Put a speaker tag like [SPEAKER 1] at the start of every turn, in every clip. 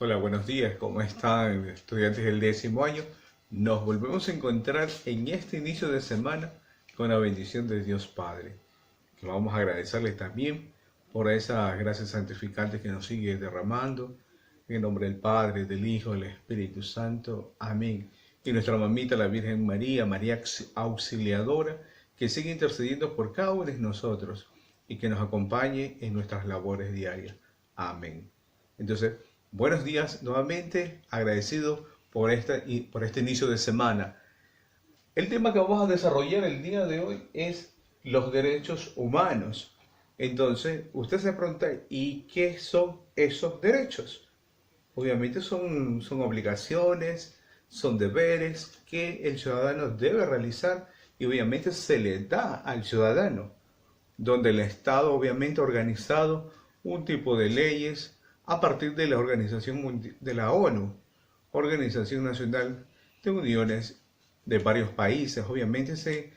[SPEAKER 1] Hola, buenos días. ¿Cómo están estudiantes del 10.º año? Nos volvemos a encontrar en este inicio de semana con la bendición de Dios Padre, que vamos a agradecerle también por esas gracias santificantes que nos sigue derramando. En el nombre del Padre, del Hijo, del Espíritu Santo. Amén. Y nuestra mamita, la Virgen María, María Auxiliadora, que sigue intercediendo por cada uno de nosotros y que nos acompañe en nuestras labores diarias. Amén. Entonces, buenos días nuevamente, agradecido por este inicio de semana. El tema que vamos a desarrollar el día de hoy es los derechos humanos. Entonces, usted se pregunta, ¿y qué son esos derechos? Obviamente son obligaciones, son deberes que el ciudadano debe realizar y obviamente se le da al ciudadano, donde el Estado obviamente ha organizado un tipo de leyes a partir de la Organización de la ONU, Organización Nacional de Uniones de varios países. Obviamente se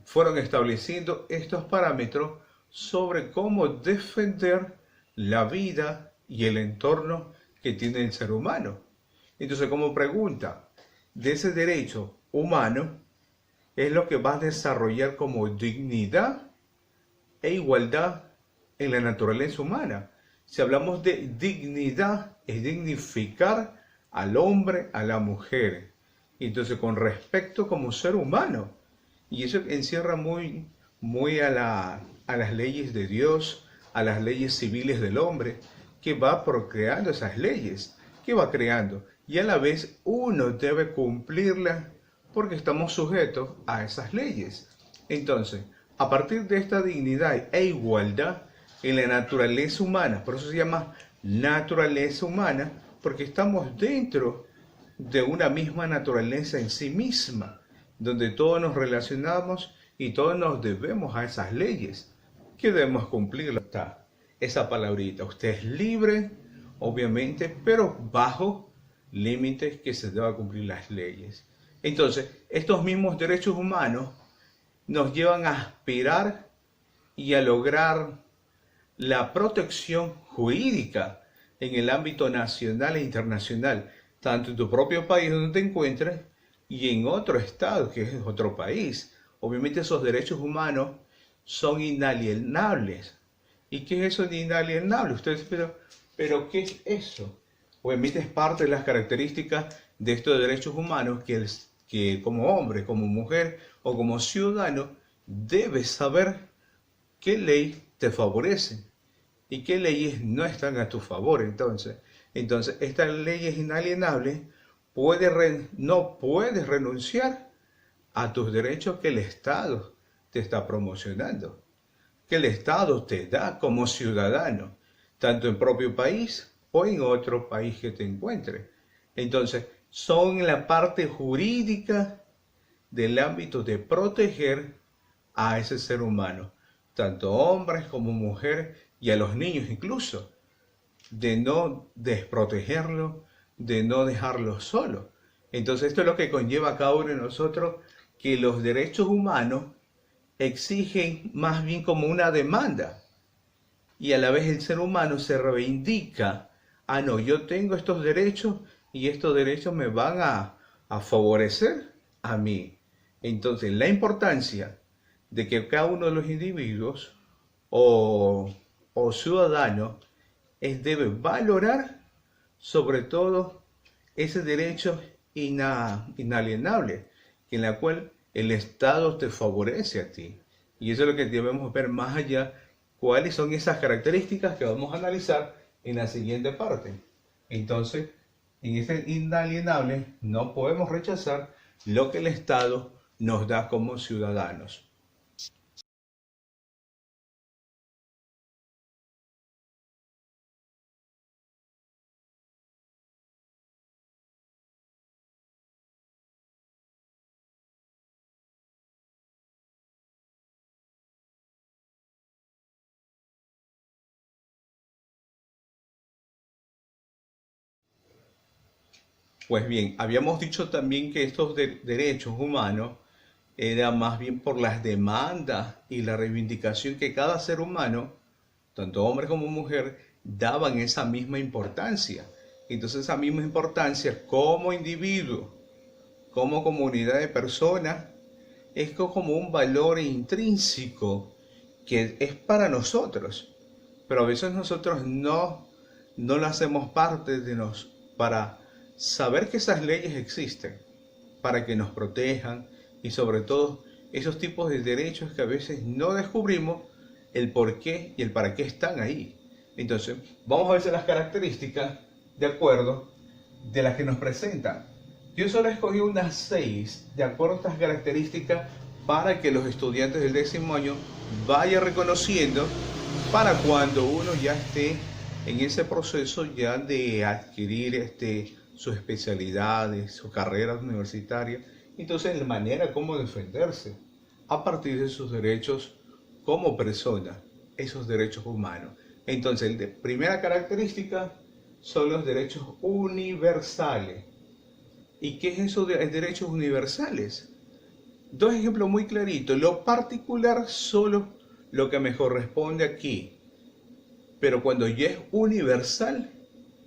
[SPEAKER 1] fueron estableciendo estos parámetros sobre cómo defender la vida y el entorno que tiene el ser humano. Entonces, como pregunta, de ese derecho humano es lo que va a desarrollar como dignidad e igualdad en la naturaleza humana. Si hablamos de dignidad, es dignificar al hombre, a la mujer. Y entonces con respecto como ser humano. Y eso encierra muy a las leyes de Dios, a las leyes civiles del hombre, que va procreando esas leyes, que va creando. Y a la vez uno debe cumplirlas porque estamos sujetos a esas leyes. Entonces, a partir de esta dignidad e igualdad en la naturaleza humana, por eso se llama naturaleza humana, porque estamos dentro de una misma naturaleza en sí misma, donde todos nos relacionamos y todos nos debemos a esas leyes, que debemos cumplir. Esa palabrita, usted es libre, obviamente, pero bajo límites que se deban cumplir las leyes. Entonces, estos mismos derechos humanos nos llevan a aspirar y a lograr la protección jurídica en el ámbito nacional e internacional, tanto en tu propio país donde te encuentres y en otro estado que es otro país. Obviamente esos derechos humanos son inalienables. ¿Y qué es eso de inalienable? Ustedes, pero ¿qué es eso? Obviamente es parte de las características de estos derechos humanos que como hombre, como mujer o como ciudadano debes saber qué ley te favorece y qué leyes no están a tu favor. Entonces estas leyes inalienables no puedes renunciar a tus derechos que el Estado te está promocionando, que el Estado te da como ciudadano, tanto en propio país o en otro país que te encuentres. Entonces, son la parte jurídica del ámbito de proteger a ese ser humano, tanto hombres como mujeres y a los niños incluso, de no desprotegerlo, de no dejarlo solo. Entonces esto es lo que conlleva a cada uno de nosotros, que los derechos humanos exigen más bien como una demanda y a la vez el ser humano se reivindica, no, yo tengo estos derechos y estos derechos me van a favorecer a mí. Entonces la importancia de que cada uno de los individuos o ciudadanos debe valorar sobre todo ese derecho inalienable, en la cual el Estado te favorece a ti. Y eso es lo que debemos ver más allá, cuáles son esas características que vamos a analizar en la siguiente parte. Entonces, en ese inalienable no podemos rechazar lo que el Estado nos da como ciudadanos. Pues bien, habíamos dicho también que estos derechos humanos era más bien por las demandas y la reivindicación que cada ser humano, tanto hombre como mujer, daban esa misma importancia. Entonces esa misma importancia como individuo, como comunidad de personas, es como un valor intrínseco que es para nosotros, pero a veces nosotros no lo hacemos parte de nos para saber que esas leyes existen, para que nos protejan y sobre todo esos tipos de derechos que a veces no descubrimos el por qué y el para qué están ahí. Entonces, vamos a ver las características de acuerdo de las que nos presentan. Yo solo escogí unas 6 de acuerdo a estas características para que los estudiantes del 10º año vayan reconociendo para cuando uno ya esté en ese proceso ya de adquirir sus especialidades, su carrera universitaria. Entonces, la manera como defenderse a partir de sus derechos como persona, esos derechos humanos. Entonces, la primera característica son los derechos universales. ¿Y qué es eso de derechos universales? Dos ejemplos muy claritos. Lo particular solo lo que me corresponde aquí. Pero cuando ya es universal,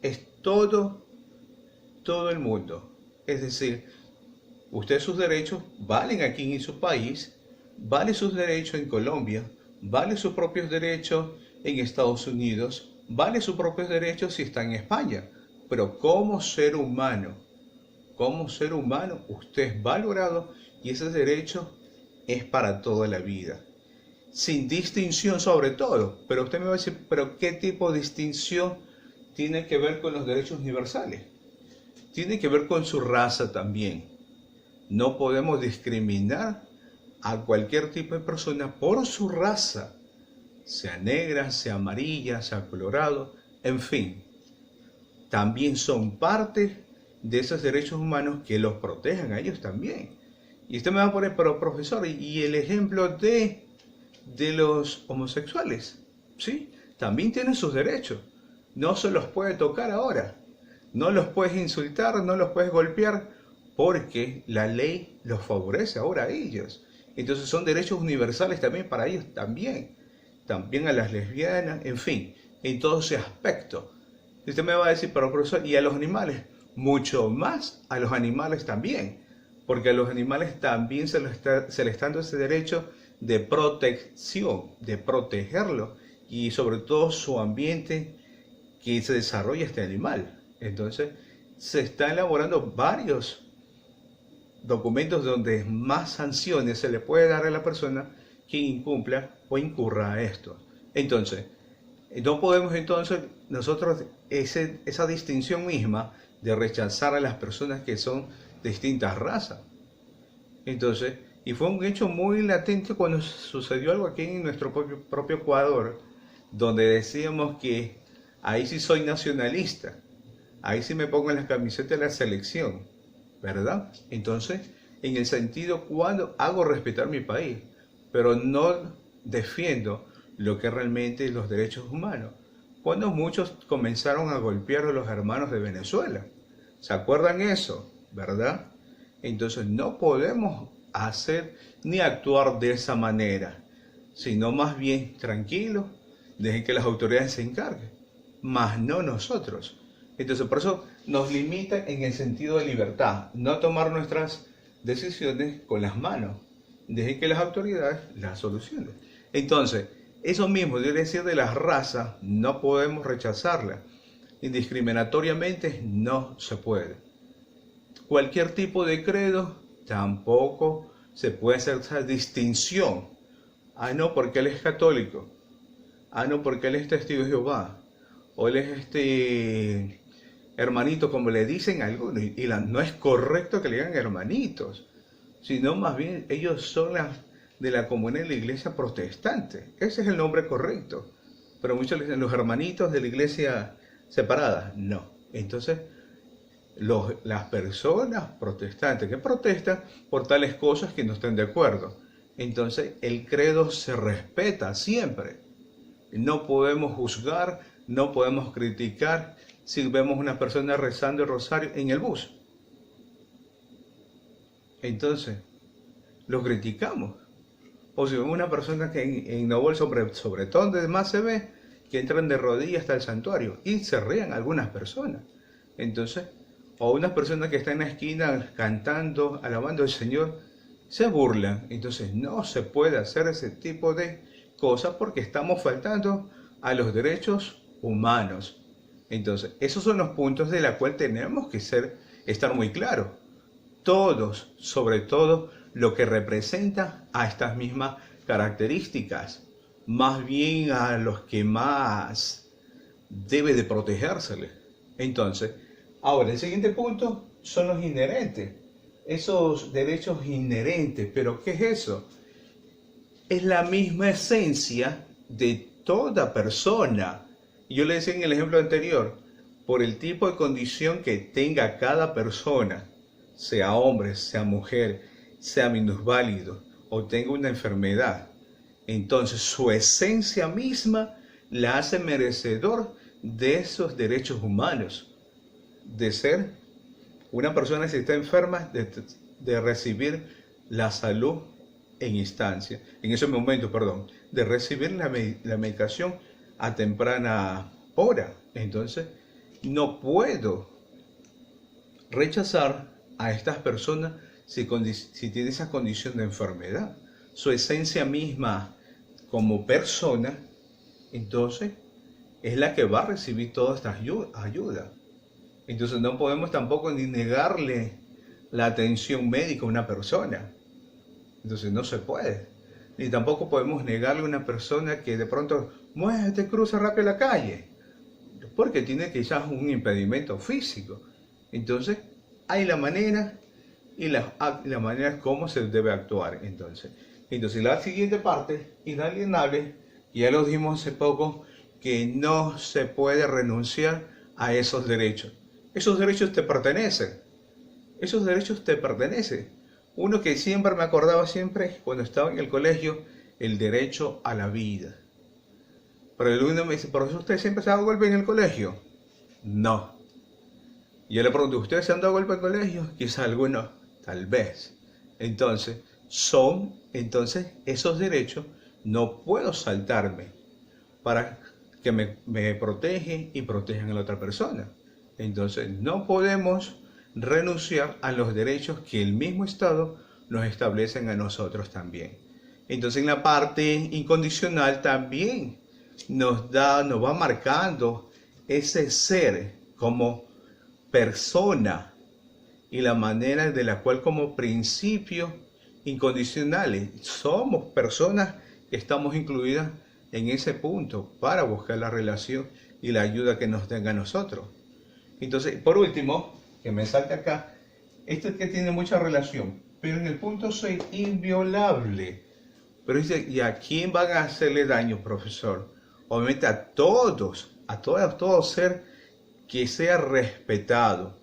[SPEAKER 1] es todo el mundo. Es decir, ustedes sus derechos valen aquí en su país, valen sus derechos en Colombia, valen sus propios derechos en Estados Unidos, valen sus propios derechos si está en España. Pero como ser humano, usted es valorado y ese derecho es para toda la vida. Sin distinción sobre todo. Pero usted me va a decir, ¿pero qué tipo de distinción tiene que ver con los derechos universales? Tiene que ver con su raza también. No podemos discriminar a cualquier tipo de persona por su raza, sea negra, sea amarilla, sea colorado, en fin. También son parte de esos derechos humanos que los protejan a ellos también. Y usted me va a poner, pero profesor, y el ejemplo de los homosexuales, ¿sí? También tienen sus derechos. No se los puede tocar ahora. No los puedes insultar, no los puedes golpear, porque la ley los favorece ahora a ellos. Entonces son derechos universales también para ellos también. También a las lesbianas, en fin, en todo ese aspecto. Y usted me va a decir, pero profesor, ¿y a los animales? Mucho más a los animales también. Porque a los animales también se les está dando ese derecho de protección, de protegerlo y sobre todo su ambiente que se desarrolla este animal. Entonces se están elaborando varios documentos donde más sanciones se le puede dar a la persona que incumpla o incurra a esto. Entonces, no podemos entonces nosotros esa distinción misma de rechazar a las personas que son de distintas razas. Entonces, y fue un hecho muy latente cuando sucedió algo aquí en nuestro propio Ecuador, donde decíamos que ahí sí soy nacionalista, ahí sí me pongo en la camiseta de la selección, ¿verdad? Entonces, en el sentido cuando hago respetar mi país, pero no defiendo lo que realmente es los derechos humanos. Cuando muchos comenzaron a golpear a los hermanos de Venezuela, ¿se acuerdan eso? ¿Verdad? Entonces no podemos hacer ni actuar de esa manera, sino más bien tranquilos, dejen que las autoridades se encarguen, más no nosotros. Entonces por eso nos limita en el sentido de libertad, no tomar nuestras decisiones con las manos, dejen que las autoridades las solucionen. Entonces, eso mismo, yo decía de las razas, no podemos rechazarlas, indiscriminatoriamente no se puede. Cualquier tipo de credo tampoco se puede hacer esa distinción. Ah, no, porque él es católico. Ah, no, porque él es testigo de Jehová. O él es hermanito, como le dicen algunos. Y no es correcto que le digan hermanitos, sino más bien ellos son de la comunidad de la iglesia protestante. Ese es el nombre correcto. Pero muchos le dicen los hermanitos de la iglesia separada. No. Entonces, las personas protestantes que protestan por tales cosas que no estén de acuerdo. Entonces el credo se respeta siempre. No podemos juzgar, no podemos criticar si vemos una persona rezando el rosario en el bus. Entonces, lo criticamos. O si vemos una persona que en Novoel, sobre todo donde más se ve, que entran de rodillas hasta el santuario y se rían algunas personas. Entonces, o una persona que está en la esquina cantando, alabando al Señor, se burlan. Entonces no se puede hacer ese tipo de cosas porque estamos faltando a los derechos humanos. Entonces, esos son los puntos de los cuales tenemos que estar muy claros. Todos, sobre todo, lo que representa a estas mismas características, más bien a los que más debe de protegérsele. Entonces, ahora el siguiente punto son los inherentes, esos derechos inherentes. ¿Pero qué es eso? Es la misma esencia de toda persona. Yo le decía en el ejemplo anterior, por el tipo de condición que tenga cada persona, sea hombre, sea mujer, sea minusválido o tenga una enfermedad, entonces su esencia misma la hace merecedor de esos derechos humanos, de ser una persona, si está enferma, de recibir la salud en instancia, en ese momento, perdón, de recibir la medicación a temprana hora. Entonces, no puedo rechazar a estas personas si tiene esa condición de enfermedad. Su esencia misma como persona, entonces, es la que va a recibir toda esta ayuda. Entonces no podemos tampoco ni negarle la atención médica a una persona. Entonces no se puede. Ni tampoco podemos negarle a una persona que de pronto muévete, cruza rápido la calle, porque tiene quizás un impedimento físico. Entonces hay la manera y la manera como se debe actuar. Entonces la siguiente parte, inalienable, ya lo dijimos hace poco, que no se puede renunciar a esos derechos. Esos derechos te pertenecen. Esos derechos te pertenecen. Uno que siempre me acordaba cuando estaba en el colegio, el derecho a la vida. Pero el uno me dice, ¿por eso usted siempre se ha dado golpe en el colegio? No. Y yo le pregunto, ¿ustedes se han dado golpe en el colegio? Quizá algunos, tal vez. Entonces, esos derechos no puedo saltarme para que me protegen y protejan a la otra persona. Entonces, no podemos renunciar a los derechos que el mismo Estado nos establece a nosotros también. Entonces, en la parte incondicional también nos va marcando ese ser como persona y la manera de la cual como principios incondicionales somos personas que estamos incluidas en ese punto para buscar la relación y la ayuda que nos tenga a nosotros. Entonces, por último, que me salte acá, esto es que tiene mucha relación, pero en el punto 6, inviolable. Pero dice, ¿y a quién van a hacerle daño, profesor? Obviamente a todos, a todo ser que sea respetado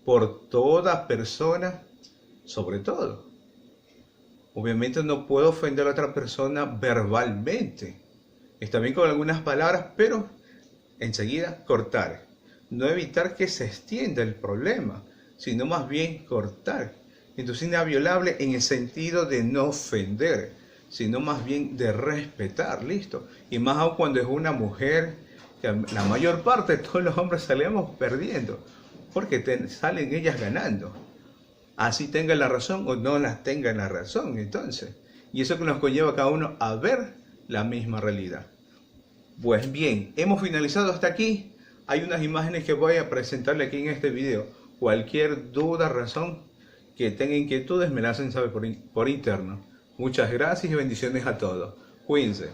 [SPEAKER 1] por toda persona, sobre todo. Obviamente no puedo ofender a otra persona verbalmente. Está bien con algunas palabras, pero enseguida cortar. No evitar que se extienda el problema, sino más bien cortar. Entonces, inviolable en el sentido de no ofender, sino más bien de respetar, listo. Y más aún cuando es una mujer, que la mayor parte de todos los hombres salimos perdiendo, porque salen ellas ganando. Así tengan la razón o no las tengan la razón, entonces. Y eso que nos conlleva a cada uno a ver la misma realidad. Pues bien, hemos finalizado hasta aquí. Hay unas imágenes que voy a presentarle aquí en este video. Cualquier duda, razón que tenga inquietudes me la hacen saber por interno. Muchas gracias y bendiciones a todos. Cuídense.